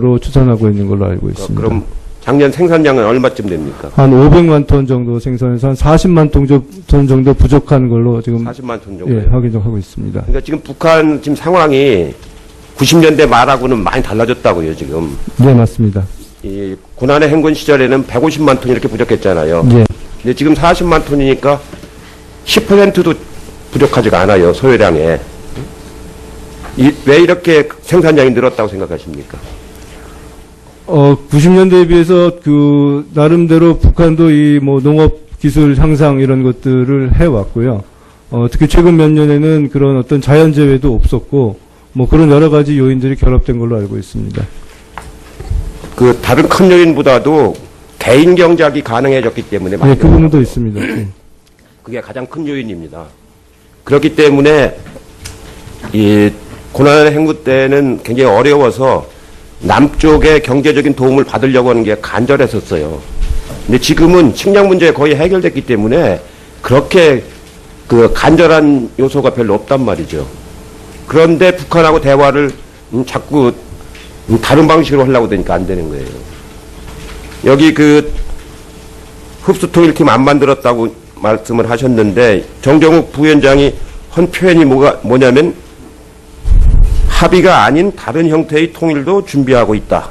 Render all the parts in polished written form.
것으로 추산하고 있는 걸로 알고 있습니다. 그럼 작년 생산량은 얼마쯤 됩니까? 한 500만 톤 정도 생산해서 한 40만 톤 정도 부족한 걸로 지금 40만 톤 정도. 예, 확인하고 있습니다. 그러니까 지금 북한 지금 상황이 90년대 말하고는 많이 달라졌다고요, 지금. 네, 맞습니다. 이 고난의 행군 시절에는 150만 톤 이렇게 부족했잖아요. 예. 근데 지금 40만 톤이니까 10%도 부족하지가 않아요, 소요량에. 왜 이렇게 생산량이 늘었다고 생각하십니까? 90년대에 비해서 나름대로 북한도 이 농업 기술 향상 이런 것들을 해왔고요. 특히 최근 몇 년에는 그런 어떤 자연재해도 없었고, 그런 여러 가지 요인들이 결합된 걸로 알고 있습니다. 다른 큰 요인보다도 개인 경작이 가능해졌기 때문에. 네, 그 부분도 있습니다. 그게 가장 큰 요인입니다. 그렇기 때문에 이 고난의 행군 때는 굉장히 어려워서 남쪽의 경제적인 도움을 받으려고 하는 게 간절했었어요. 근데 지금은 식량 문제 거의 해결됐기 때문에 그렇게 간절한 요소가 별로 없단 말이죠. 그런데 북한하고 대화를 자꾸 다른 방식으로 하려고 되니까 안 되는 거예요. 여기 흡수통일팀 안 만들었다고 말씀을 하셨는데 정정욱 부위원장이 한 표현이 뭐냐면 합의가 아닌 다른 형태의 통일도 준비하고 있다.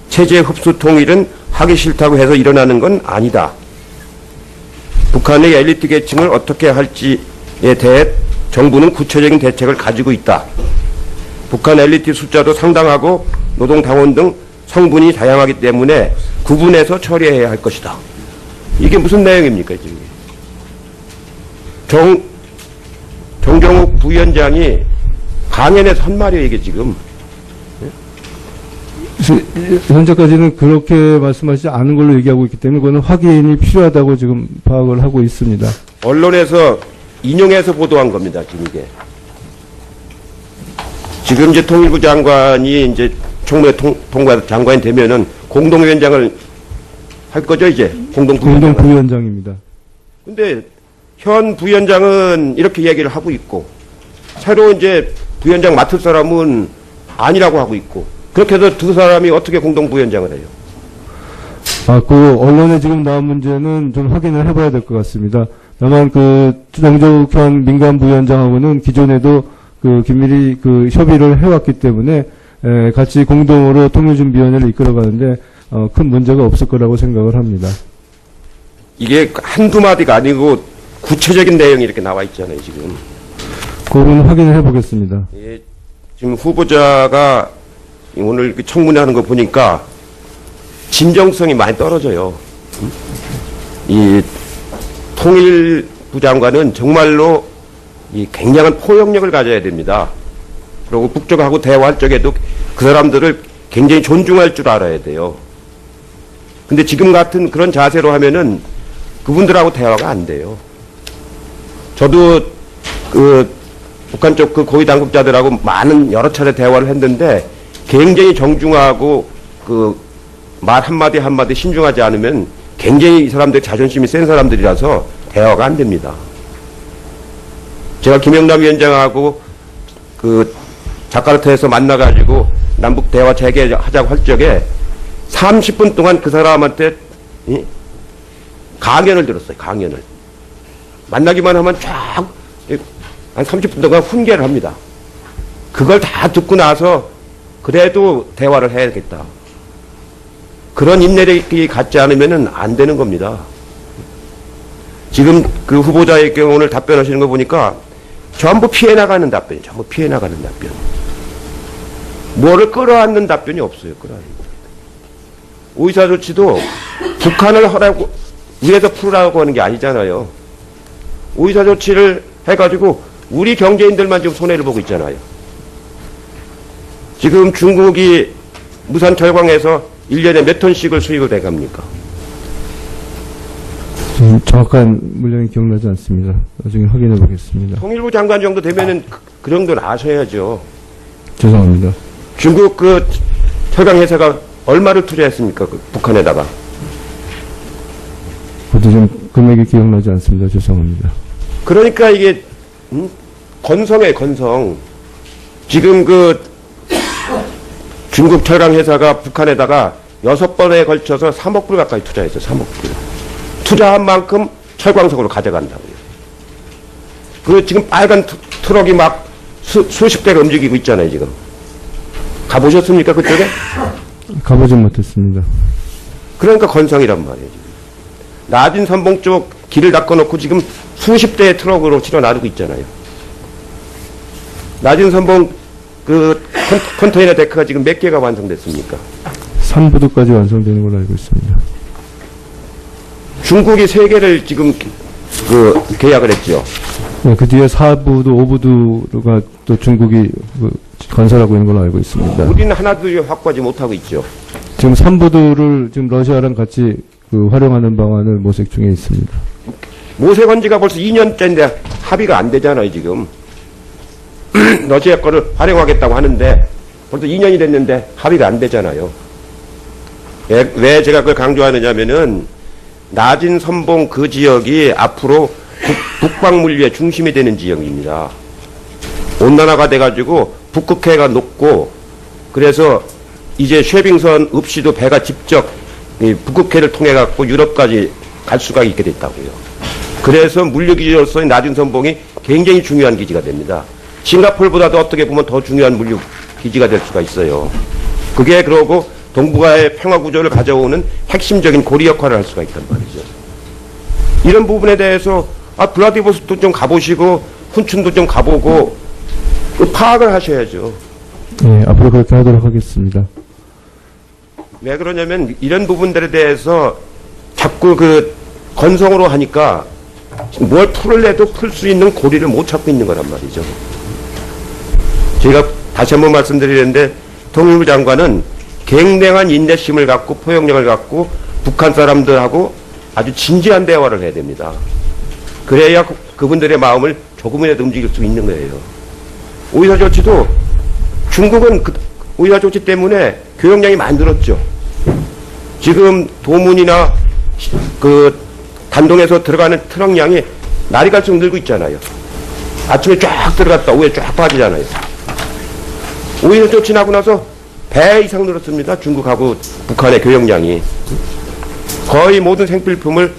체제 흡수 통일은 하기 싫다고 해서 일어나는 건 아니다. 북한의 엘리트 계층을 어떻게 할지에 대해 정부는 구체적인 대책을 가지고 있다. 북한 엘리트 숫자도 상당하고 노동당원 등 성분이 다양하기 때문에 구분해서 처리해야 할 것이다. 이게 무슨 내용입니까, 지금? 정정욱 부위원장이 강연에서 한 말이에요, 이게 지금. 현재까지는 그렇게 말씀하시지 않은 걸로 얘기하고 있기 때문에 그거는 확인이 필요하다고 지금 파악을 하고 있습니다. 언론에서 인용해서 보도한 겁니다, 지금 이게. 지금 이제 통일부 장관이 이제 총무회 통과 장관이 되면은 공동위원장을 할 거죠, 이제? 공동부위원장입니다. 근데 현 부위원장은 이렇게 얘기를 하고 있고, 새로 이제 부위원장 맡을 사람은 아니라고 하고 있고, 그렇게 해서 두 사람이 어떻게 공동부위원장을 해요? 언론에 지금 나온 문제는 좀 확인을 해봐야 될 것 같습니다. 다만 정정욱 현 민간부위원장하고는 기존에도 긴밀히 협의를 해왔기 때문에 같이 공동으로 통일준비위원회를 이끌어가는데 큰 문제가 없을 거라고 생각을 합니다. 이게 한두 마디가 아니고 구체적인 내용이 이렇게 나와 있잖아요, 지금. 그건 확인을 해보겠습니다. 예, 지금 후보자가 오늘 청문회 하는 거 보니까 진정성이 많이 떨어져요. 이 통일부 장관은 정말로 이 굉장한 포용력을 가져야 됩니다. 그리고 북쪽하고 대화할 적에도 그 사람들을 굉장히 존중할 줄 알아야 돼요. 근데 지금 같은 그런 자세로 하면은 그분들하고 대화가 안 돼요. 저도 북한 쪽 고위 당국자들하고 여러 차례 대화를 했는데 굉장히 정중하고 말 한마디 한마디 신중하지 않으면 굉장히 이 사람들 자존심이 센 사람들이라서 대화가 안 됩니다. 제가 김영남 위원장하고 자카르타에서 만나가지고 남북 대화 재개하자고 할 적에 30분 동안 그 사람한테 강연을 들었어요. 강연을. 만나기만 하면 쫙 한 30분 동안 훈계를 합니다. 그걸 다 듣고 나서 그래도 대화를 해야겠다. 그런 인내력이 갖지 않으면 안 되는 겁니다. 지금 후보자의 경우 오늘 답변하시는 거 보니까 전부 피해 나가는 답변이 전부 피해 나가는 답변. 뭐를 끌어안는 답변이 없어요. 끌어안는 답변. 의사조치도 북한을 하라고 위에서 풀으라고 하는 게 아니잖아요. 의사조치를 해가지고 우리 경제인들만 지금 손해를 보고 있잖아요. 지금 중국이 무산 철강에서 1년에 몇 톤씩을 수입을 해갑니까? 정확한 물량이 기억나지 않습니다. 나중에 확인해 보겠습니다. 통일부 장관 정도 되면은 그 정도는 아셔야죠. 죄송합니다. 중국 철강 회사가 얼마를 투자했습니까? 북한에다가. 그것도 좀 금액이 기억나지 않습니다. 죄송합니다. 그러니까 이게 건성이에요, 건성. 지금 중국 철강 회사가 북한에다가 6번에 걸쳐서 3억 불 가까이 투자했어요. 3억 불. 투자한 만큼 철광석으로 가져간다고요. 그 지금 빨간 트럭이 막 수십 대가 움직이고 있잖아요, 지금. 가보셨습니까, 그쪽에? 가보진 못했습니다. 그러니까 건성이란 말이에요. 지금. 낮은 선봉 쪽 길을 닦아놓고 지금 수십 대의 트럭으로 실어 나르고 있잖아요. 낮은 선봉 그 컨테이너 데크가 지금 몇 개가 완성됐습니까? 3부도까지 완성되는 걸로 알고 있습니다. 중국이 3개를 지금 그 계약을 했죠. 네, 그 뒤에 4부도, 5부도가 또 중국이 건설하고 있는 걸로 알고 있습니다. 우리는 하나도 확보하지 못하고 있죠. 지금 3부도를 지금 러시아랑 같이 활용하는 방안을 모색 중에 있습니다. 모색 온 지가 벌써 2년째인데 합의가 안 되잖아요, 지금. 러시아 거를 활용하겠다고 하는데 벌써 2년이 됐는데 합의가 안 되잖아요. 왜 제가 그걸 강조하느냐면은 낮은 선봉 그 지역이 앞으로 북방 물류의 중심이 되는 지역입니다. 온난화가 돼가지고 북극해가 높고 그래서 이제 쉐빙선 없이도 배가 직접 이 북극해를 통해 갖고 유럽까지 갈 수가 있게 됐다고요. 그래서 물류 기지로서의 낮은 선봉이 굉장히 중요한 기지가 됩니다. 싱가포르보다도 어떻게 보면 더 중요한 물류 기지가 될 수가 있어요. 그게 그러고 동북아의 평화 구조를 가져오는 핵심적인 고리 역할을 할 수가 있단 말이죠. 이런 부분에 대해서 블라디보스토크도 좀 가보시고 훈춘도 좀 가보고 파악을 하셔야죠. 네, 앞으로 그렇게 하도록 하겠습니다. 왜 그러냐면 이런 부분들에 대해서 자꾸 그 건성으로 하니까 뭘 풀을래도 풀 수 있는 고리를 못 찾고 있는 거란 말이죠. 제가 다시 한번 말씀드리는데 통일부 장관은 굉장한 인내심을 갖고 포용력을 갖고 북한 사람들하고 아주 진지한 대화를 해야 됩니다. 그래야 그분들의 마음을 조금이라도 움직일 수 있는 거예요. 오이사 조치도 중국은 오이사 조치 때문에 교역량이 만들었죠. 지금 도문이나 그 단동에서 들어가는 트럭량이 날이 갈수록 늘고 있잖아요. 아침에 쫙 들어갔다 오후에 쫙 빠지잖아요. 오이사 조치 나고 나서 배 이상 늘었습니다. 중국하고 북한의 교역량이. 거의 모든 생필품을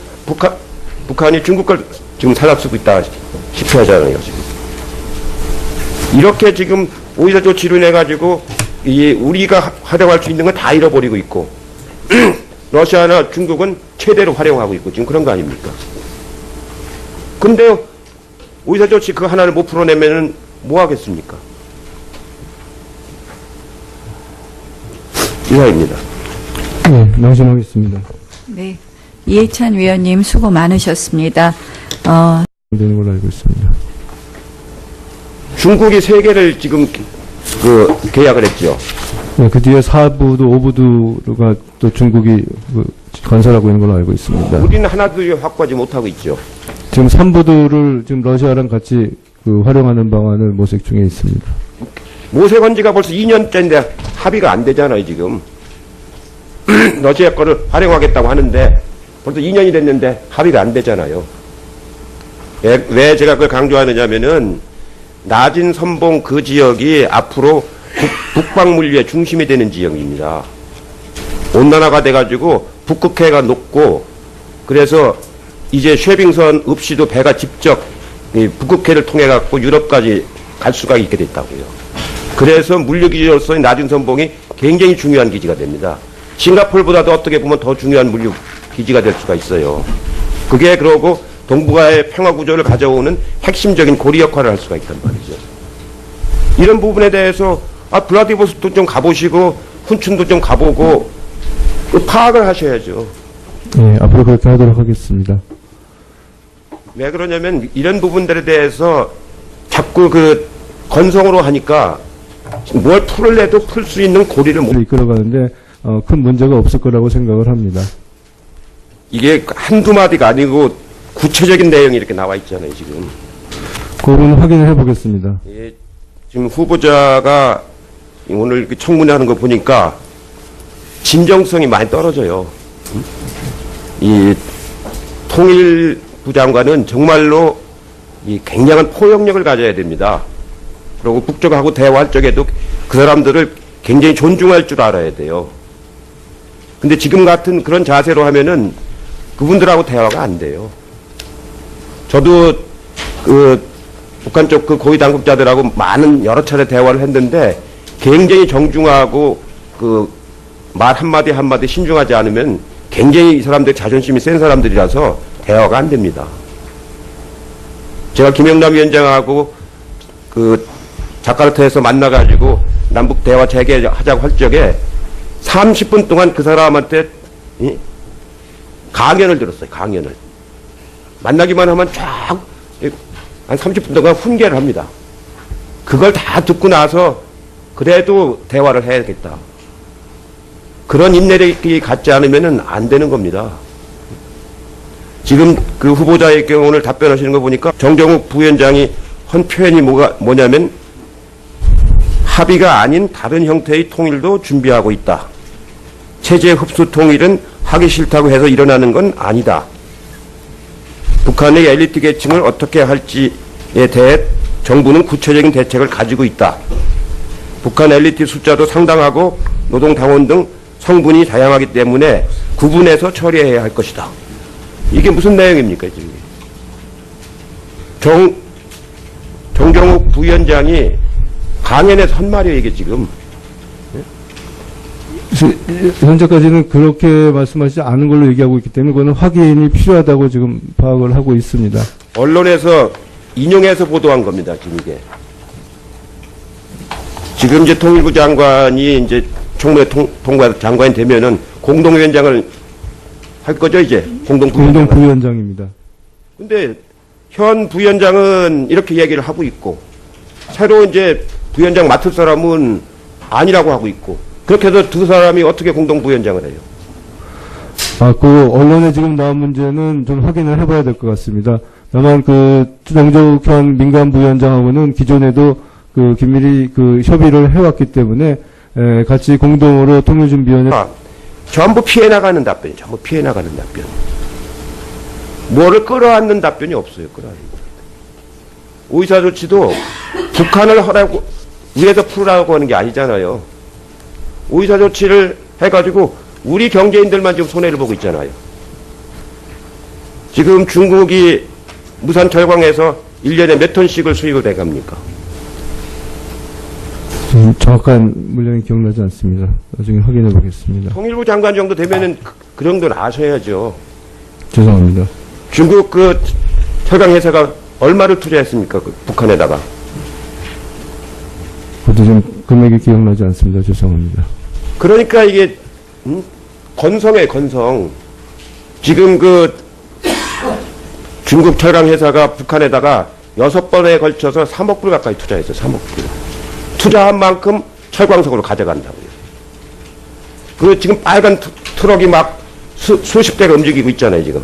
북한이 중국 걸 지금 사납쓰고 있다 싶어 하잖아요, 지금. 이렇게 지금 오이사 조치로 인해가지고 우리가 활용할 수 있는 건 다 잃어버리고 있고, 러시아나 중국은 최대로 활용하고 있고, 지금 그런 거 아닙니까? 근데 오이사 조치 그 하나를 못 풀어내면은 뭐 하겠습니까? 이하입니다. 네, 명심하겠습니다. 네. 이해찬 위원님 수고 많으셨습니다. 되는 걸로 알고 있습니다. 중국이 3개를 지금 그 계약을 했죠. 네, 그 뒤에 4부도, 5부도가 또 중국이 건설하고 있는 걸로 알고 있습니다. 우리는 하나도 확보하지 못하고 있죠. 지금 3부도를 지금 러시아랑 같이 활용하는 방안을 모색 중에 있습니다. 모색 온 지가 벌써 2년째인데 합의가 안 되잖아요, 지금. 러시아 거를 활용하겠다고 하는데 벌써 2년이 됐는데 합의가 안 되잖아요. 왜 제가 그걸 강조하느냐면은 낮은 선봉 그 지역이 앞으로 북방 물류의 중심이 되는 지역입니다. 온난화가 돼가지고 북극해가 높고 그래서 이제 쉐빙선 없이도 배가 직접 이 북극해를 통해 갖고 유럽까지 갈 수가 있게 됐다고요. 그래서 물류 기지로서의 낮은 선봉이 굉장히 중요한 기지가 됩니다. 싱가포르보다도 어떻게 보면 더 중요한 물류 기지가 될 수가 있어요. 그게 그러고 동북아의 평화 구조를 가져오는 핵심적인 고리 역할을 할 수가 있단 말이죠. 이런 부분에 대해서 블라디보스토크도 좀 가보시고 훈춘도 좀 가보고 파악을 하셔야죠. 네, 앞으로 그렇게 하도록 하겠습니다. 왜 그러냐면 이런 부분들에 대해서 자꾸 그 건성으로 하니까 뭘 풀을래도 풀 수 있는 고리를 못. 이끌어가는데 큰 문제가 없을 거라고 생각을 합니다. 이게 한두 마디가 아니고 구체적인 내용이 이렇게 나와 있잖아요, 지금. 그 부분 확인을 해보겠습니다. 예, 지금 후보자가 오늘 이렇게 청문회 하는 거 보니까 진정성이 많이 떨어져요. 이 통일부 장관은 정말로 이 굉장한 포용력을 가져야 됩니다. 그리고 북쪽하고 대화할 적에도 그 사람들을 굉장히 존중할 줄 알아야 돼요. 근데 지금 같은 그런 자세로 하면은 그분들하고 대화가 안 돼요. 저도 그 북한 쪽 그 고위 당국자들하고 많은 여러 차례 대화를 했는데 굉장히 정중하고 그 말 한마디 한마디 신중하지 않으면 굉장히 이 사람들 자존심이 센 사람들이라서 대화가 안 됩니다. 제가 김영남 위원장하고 그 자카르타에서 만나가지고 남북 대화 재개하자고 할 적에 30분 동안 그 사람한테 강연을 들었어요. 강연을. 만나기만 하면 쫙 한 30분 동안 훈계를 합니다. 그걸 다 듣고 나서 그래도 대화를 해야겠다. 그런 인내력이 갖지 않으면 안 되는 겁니다. 지금 그 후보자의 경우 오늘 답변하시는 거 보니까 정정욱 부위원장이 한 표현이 뭐냐면 합의가 아닌 다른 형태의 통일도 준비하고 있다. 체제 흡수 통일은 하기 싫다고 해서 일어나는 건 아니다. 북한의 엘리트 계층을 어떻게 할지에 대해 정부는 구체적인 대책을 가지고 있다. 북한 엘리트 숫자도 상당하고 노동당원 등 성분이 다양하기 때문에 구분해서 처리해야 할 것이다. 이게 무슨 내용입니까, 지금? 정정욱 부위원장이 강연에서 한 말이에요, 이게 지금. 현재까지는 그렇게 말씀하시지 않은 걸로 얘기하고 있기 때문에 그거는 확인이 필요하다고 지금 파악을 하고 있습니다. 언론에서 인용해서 보도한 겁니다, 지금 이게. 지금 이제 통일부 장관이 이제 총무회 통과 장관이 되면은 공동위원장을 할 거죠, 이제? 공동부위원장입니다. 근데 현 부위원장은 이렇게 얘기를 하고 있고, 새로 이제 부위원장 맡을 사람은 아니라고 하고 있고, 그렇게 해서 두 사람이 어떻게 공동부위원장을 해요? 그 언론에 지금 나온 문제는 좀 확인을 해봐야 될 것 같습니다. 다만 그 정정욱현 민간부위원장하고는 기존에도 그 긴밀히 그 협의를 해왔기 때문에 같이 공동으로 통일준비위원회 전부 피해 나가는 답변이 전부 피해 나가는 답변. 뭐를 끌어안는 답변이 없어요. 끌어안는 답변. 의사조치도 북한을 하라고 위에서 풀으라고 하는 게 아니잖아요. 의사조치를 해가지고 우리 경제인들만 지금 손해를 보고 있잖아요. 지금 중국이 무산 철강에서 1년에 몇 톤씩을 수입을 해갑니까? 정확한 물량이 기억나지 않습니다. 나중에 확인해 보겠습니다. 통일부 장관 정도 되면은 그 정도는 아셔야죠. 죄송합니다. 중국 그 철강 회사가 얼마를 투자했습니까? 그 북한에다가. 그것도 좀 금액이 기억나지 않습니다. 죄송합니다. 그러니까 이게 건성이에요, 건성. 지금 그 중국 철강 회사가 북한에다가 6번에 걸쳐서 3억 불 가까이 투자했어요. 3억 불. 투자한 만큼 철광석으로 가져간다고요. 그 지금 빨간 트럭이 막 수십 대가 움직이고 있잖아요, 지금.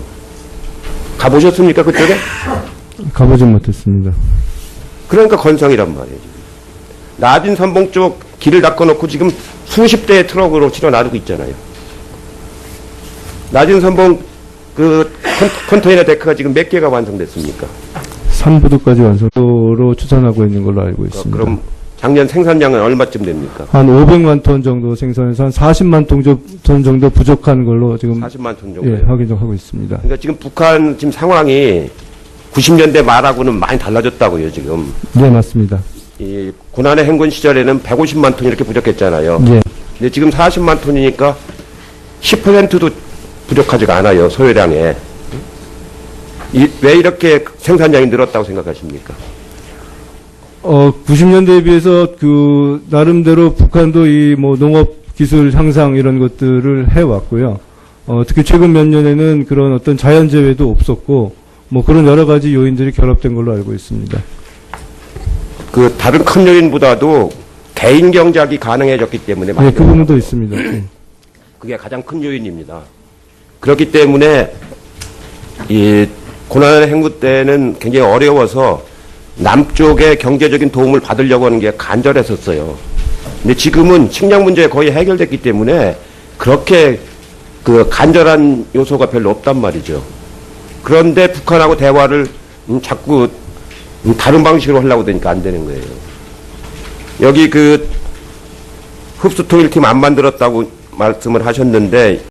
가보셨습니까, 그쪽에? 가보진 못했습니다. 그러니까 건성이란 말이에요. 지금. 나진 선봉 쪽 길을 닦아놓고 지금 수십 대의 트럭으로 실어 나르고 있잖아요. 나진 선봉 그 컨테이너 데크가 지금 몇 개가 완성됐습니까? 3부두까지 완성도로 추산하고 있는 걸로 알고 있습니다. 그럼 작년 생산량은 얼마쯤 됩니까? 한 500만 톤 정도 생산해서 한 40만 톤 정도 부족한 걸로 지금 40만 톤 정도. 예, 확인하고 있습니다. 그러니까 지금 북한 지금 상황이 90년대 말하고는 많이 달라졌다고요, 지금. 네, 맞습니다. 이 고난의 행군 시절에는 150만 톤 이렇게 부족했잖아요. 예. 근데 지금 40만 톤이니까 10%도 부족하지가 않아요, 소요량에. 왜 이렇게 생산량이 늘었다고 생각하십니까? 90년대에 비해서 그 나름대로 북한도 이 뭐 농업 기술 향상 이런 것들을 해왔고요. 특히 최근 몇 년에는 그런 어떤 자연재해도 없었고 뭐 그런 여러 가지 요인들이 결합된 걸로 알고 있습니다. 그 다른 큰 요인보다도 개인 경작이 가능해졌기 때문에 네, 그 부분도 있습니다. 예. 그게 가장 큰 요인입니다. 그렇기 때문에 이 고난의 행군 때는 굉장히 어려워서 남쪽의 경제적인 도움을 받으려고 하는 게 간절했었어요. 근데 지금은 식량 문제 거의 해결됐기 때문에 그렇게 그 간절한 요소가 별로 없단 말이죠. 그런데 북한하고 대화를 자꾸 다른 방식으로 하려고 되니까 안 되는 거예요. 여기 그 흡수통일팀 안 만들었다고 말씀을 하셨는데